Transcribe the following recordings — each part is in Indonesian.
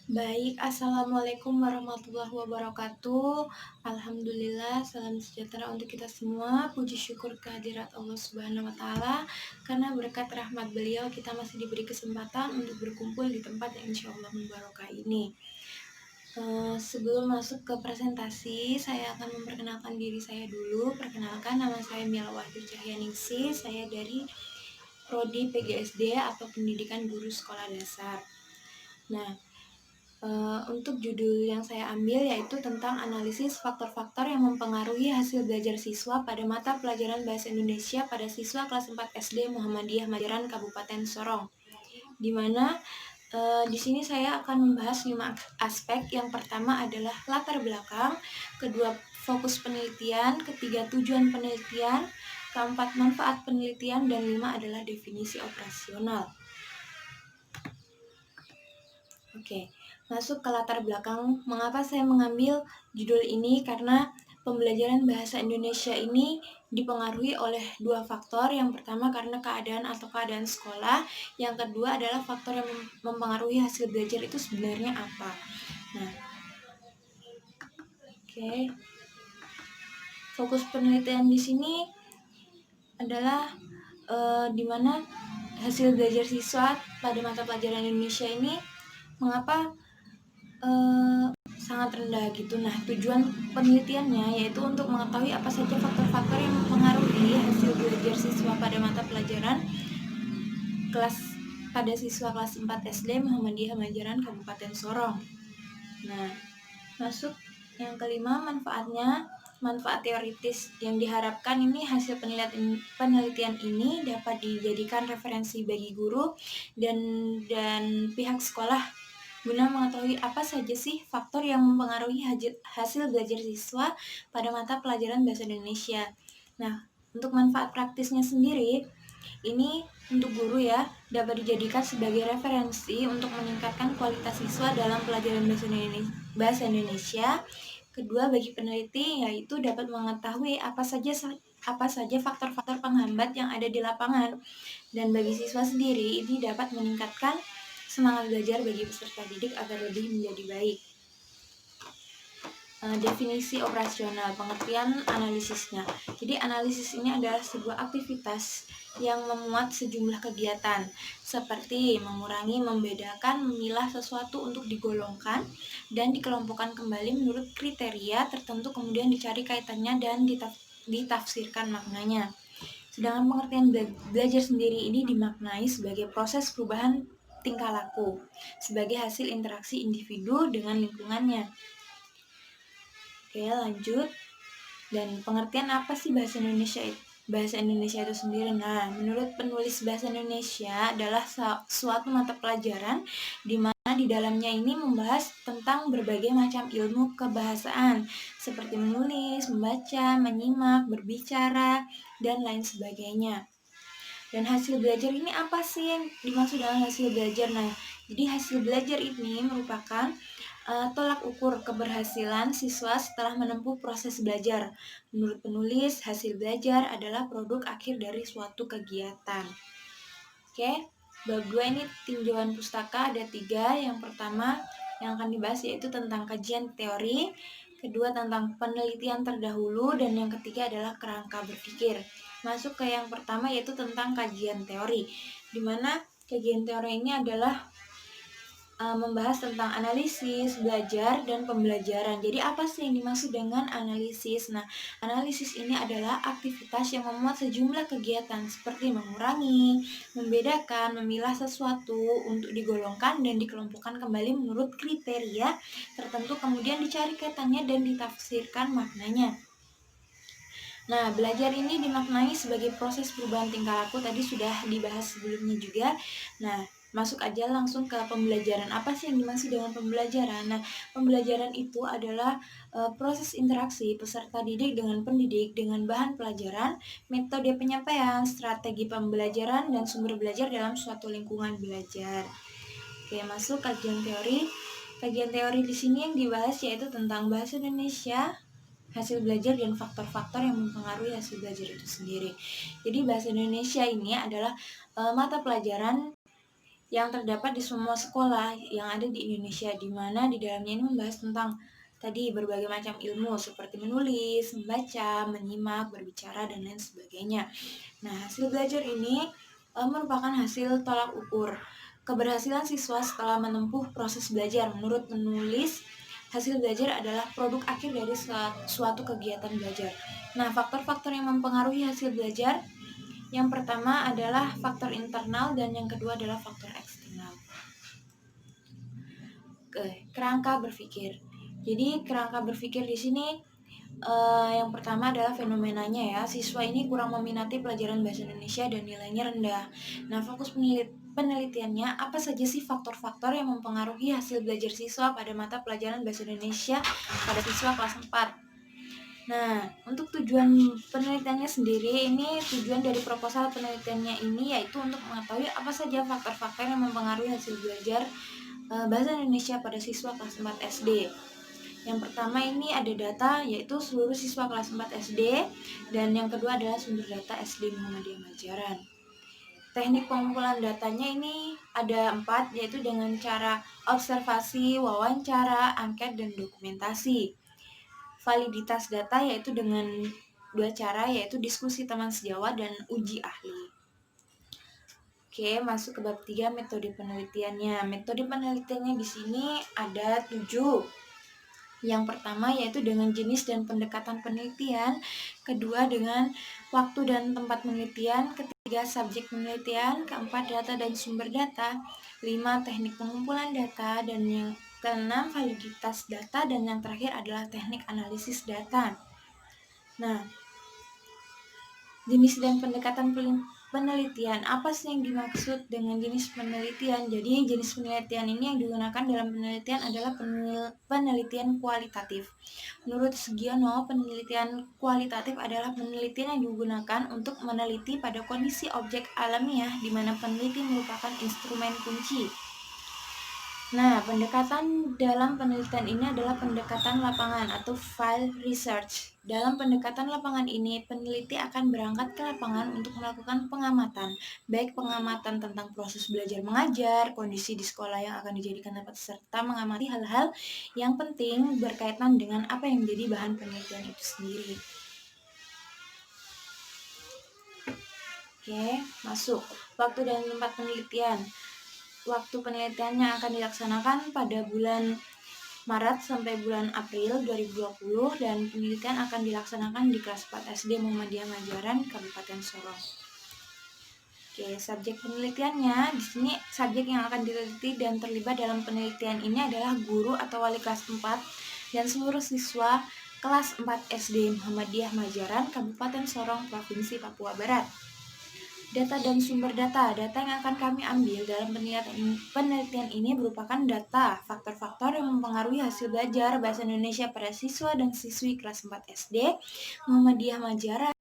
Baik, assalamualaikum warahmatullahi wabarakatuh. Alhamdulillah, salam sejahtera untuk kita semua. Puji syukur kehadirat Allah Subhanahu wa Ta'ala, karena berkat rahmat beliau, kita masih diberi kesempatan untuk berkumpul di tempat yang insya Allah mubarakah ini. Sebelum masuk ke presentasi, saya akan memperkenalkan diri saya dulu. Perkenalkan, nama saya Mila Wahyu Cahyaningsih. Saya dari Prodi PGSD atau Pendidikan Guru Sekolah Dasar. Nah, untuk judul yang saya ambil yaitu tentang analisis faktor-faktor yang mempengaruhi hasil belajar siswa pada mata pelajaran Bahasa Indonesia pada siswa kelas 4 SD Muhammadiyah Majaran Kabupaten Sorong. Di mana di sini saya akan membahas 5 aspek. Yang pertama adalah latar belakang, kedua fokus penelitian, ketiga tujuan penelitian, keempat manfaat penelitian, dan 5 adalah definisi operasional. Oke, masuk ke latar belakang. Mengapa saya mengambil judul ini? Karena pembelajaran bahasa Indonesia ini dipengaruhi oleh dua faktor. Yang pertama karena keadaan sekolah. Yang kedua adalah faktor yang mempengaruhi hasil belajar itu sebenarnya apa. Nah, oke. Fokus penelitian di sini adalah di mana hasil belajar siswa pada mata pelajaran Indonesia ini mengapa sangat rendah gitu. Nah, tujuan penelitiannya yaitu untuk mengetahui apa saja faktor-faktor yang mempengaruhi hasil belajar siswa pada mata pelajaran pada siswa kelas 4 SD Muhammadiyah Majaran Kabupaten Sorong. Nah, masuk yang kelima, manfaatnya. Manfaat teoritis yang diharapkan ini hasil penelitian ini dapat dijadikan referensi bagi guru dan pihak sekolah guna mengetahui apa saja sih faktor yang mempengaruhi hasil belajar siswa pada mata pelajaran Bahasa Indonesia. Nah, untuk manfaat praktisnya sendiri, ini untuk guru ya, dapat dijadikan sebagai referensi untuk meningkatkan kualitas siswa dalam pelajaran Bahasa Indonesia. Kedua, bagi peneliti yaitu dapat mengetahui apa saja faktor-faktor penghambat yang ada di lapangan. Dan bagi siswa sendiri, ini dapat meningkatkan semangat belajar bagi peserta didik agar lebih menjadi baik. Definisi operasional, pengertian analisisnya. Jadi analisis ini adalah sebuah aktivitas yang memuat sejumlah kegiatan seperti mengurangi, membedakan, memilah sesuatu untuk digolongkan dan dikelompokkan kembali menurut kriteria tertentu, kemudian dicari kaitannya dan ditafsirkan maknanya. Sedangkan pengertian belajar sendiri ini dimaknai sebagai proses perubahan tingkah laku sebagai hasil interaksi individu dengan lingkungannya. Oke, lanjut. Dan pengertian apa sih bahasa Indonesia itu sendiri? Nah, menurut penulis bahasa Indonesia adalah suatu mata pelajaran di mana di dalamnya ini membahas tentang berbagai macam ilmu kebahasaan seperti menulis, membaca, menyimak, berbicara, dan lain sebagainya. Dan hasil belajar ini apa sih yang dimaksud dengan hasil belajar? Nah, jadi hasil belajar ini merupakan tolak ukur keberhasilan siswa setelah menempuh proses belajar. Menurut penulis, hasil belajar adalah produk akhir dari suatu kegiatan. Oke, bab 2 ini tinjauan pustaka ada 3. Yang pertama yang akan dibahas yaitu tentang kajian teori, kedua tentang penelitian terdahulu, dan yang ketiga adalah kerangka berpikir. Masuk ke yang pertama yaitu tentang kajian teori, di mana kajian teori ini adalah membahas tentang analisis, belajar, dan pembelajaran. Jadi apa sih yang dimaksud dengan analisis? Nah, analisis ini adalah aktivitas yang memuat sejumlah kegiatan seperti mengurangi, membedakan, memilah sesuatu untuk digolongkan dan dikelompokkan kembali menurut kriteria tertentu, kemudian dicari kaitannya dan ditafsirkan maknanya. Nah, belajar ini dimaknai sebagai proses perubahan tingkah laku, tadi sudah dibahas sebelumnya juga. Nah, masuk aja langsung ke pembelajaran. Apa sih yang dimaksud dengan pembelajaran? Nah, pembelajaran itu adalah proses interaksi peserta didik dengan pendidik dengan bahan pelajaran, metode penyampaian, strategi pembelajaran, dan sumber belajar dalam suatu lingkungan belajar. Oke, masuk kajian teori. Kajian teori di sini yang dibahas yaitu tentang bahasa Indonesia, hasil belajar, dan faktor-faktor yang mempengaruhi hasil belajar itu sendiri. Jadi bahasa Indonesia ini adalah mata pelajaran yang terdapat di semua sekolah yang ada di Indonesia, di mana di dalamnya ini membahas tentang tadi berbagai macam ilmu seperti menulis, membaca, menyimak, berbicara, dan lain sebagainya. Nah, hasil belajar ini merupakan hasil tolak ukur keberhasilan siswa setelah menempuh proses belajar. Menurut menulis, hasil belajar adalah produk akhir dari suatu kegiatan belajar. Nah, faktor-faktor yang mempengaruhi hasil belajar yang pertama adalah faktor internal dan yang kedua adalah faktor eksternal. Kerangka berpikir. Jadi kerangka berpikir di sini yang pertama adalah fenomenanya ya. Siswa ini kurang meminati pelajaran bahasa Indonesia dan nilainya rendah. Nah, fokus penelitiannya apa saja sih faktor-faktor yang mempengaruhi hasil belajar siswa pada mata pelajaran bahasa Indonesia pada siswa kelas 4. Nah, untuk tujuan penelitiannya sendiri, ini tujuan dari proposal penelitiannya ini yaitu untuk mengetahui apa saja faktor-faktor yang mempengaruhi hasil belajar bahasa Indonesia pada siswa kelas 4 SD. Yang pertama ini ada data, yaitu seluruh siswa kelas 4 SD, dan yang kedua adalah sumber data SD Muhammadiyah Majaran. Teknik pengumpulan datanya ini ada 4, yaitu dengan cara observasi, wawancara, angket, dan dokumentasi. Validitas data yaitu dengan 2 cara, yaitu diskusi teman sejawat dan uji ahli. Oke, masuk ke bab 3, metode penelitiannya. Metode penelitiannya di sini ada 7. Yang pertama yaitu dengan jenis dan pendekatan penelitian, kedua dengan waktu dan tempat penelitian, ketiga subjek penelitian, keempat data dan sumber data, 5 teknik pengumpulan data, dan yang keenam validitas data, dan yang terakhir adalah teknik analisis data. Nah, jenis dan pendekatan penelitian, apa sih yang dimaksud dengan jenis penelitian? Jadi jenis penelitian ini yang digunakan dalam penelitian adalah penelitian kualitatif. Menurut Sugiono, penelitian kualitatif adalah penelitian yang digunakan untuk meneliti pada kondisi objek alamiah di mana peneliti merupakan instrumen kunci. Nah, pendekatan dalam penelitian ini adalah pendekatan lapangan atau field research. Dalam pendekatan lapangan ini, peneliti akan berangkat ke lapangan untuk melakukan pengamatan, baik pengamatan tentang proses belajar mengajar, kondisi di sekolah yang akan dijadikan tempat, serta mengamati hal-hal yang penting berkaitan dengan apa yang menjadi bahan penelitian itu sendiri. Oke, masuk. Waktu dan tempat penelitian. Waktu penelitiannya akan dilaksanakan pada bulan Maret sampai bulan April 2020 dan penelitian akan dilaksanakan di kelas 4 SD Muhammadiyah Majaran, Kabupaten Sorong. Oke, subjek penelitiannya di sini subjek yang akan diteliti dan terlibat dalam penelitian ini adalah guru atau wali kelas 4 dan seluruh siswa kelas 4 SD Muhammadiyah Majaran, Kabupaten Sorong, Provinsi Papua Barat. Data dan sumber data. Data yang akan kami ambil dalam penelitian ini merupakan data faktor-faktor yang mempengaruhi hasil belajar bahasa Indonesia pada siswa dan siswi kelas 4 SD Muhammadiyah Majaran,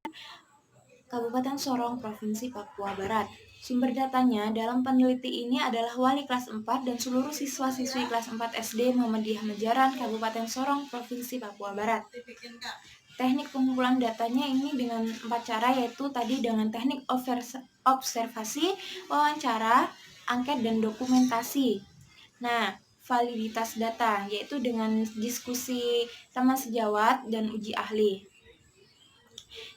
Kabupaten Sorong, Provinsi Papua Barat. Sumber datanya dalam peneliti ini adalah wali kelas 4 dan seluruh siswa-siswi kelas 4 SD Muhammadiyah Majaran, Kabupaten Sorong, Provinsi Papua Barat. Teknik pengumpulan datanya ini dengan 4 cara, yaitu tadi dengan teknik observasi, wawancara, angket, dan dokumentasi. Nah, validitas data yaitu dengan diskusi teman sejawat dan uji ahli.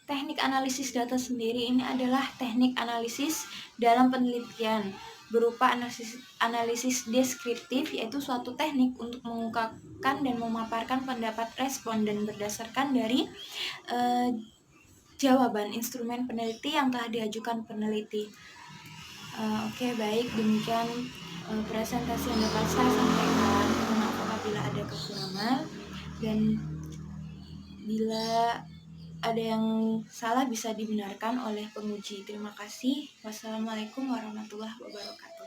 Teknik analisis data sendiri ini adalah teknik analisis dalam penelitian berupa analisis deskriptif, yaitu suatu teknik untuk mengungkapkan dan memaparkan pendapat responden berdasarkan dari jawaban instrumen peneliti yang telah diajukan peneliti. Oke, baik, demikian presentasi yang dapat saya sampaikan. Mohon maaf apabila ada kekurangan, dan bila ada yang salah bisa dibenarkan oleh penguji. Terima kasih. Wassalamualaikum warahmatullahi wabarakatuh.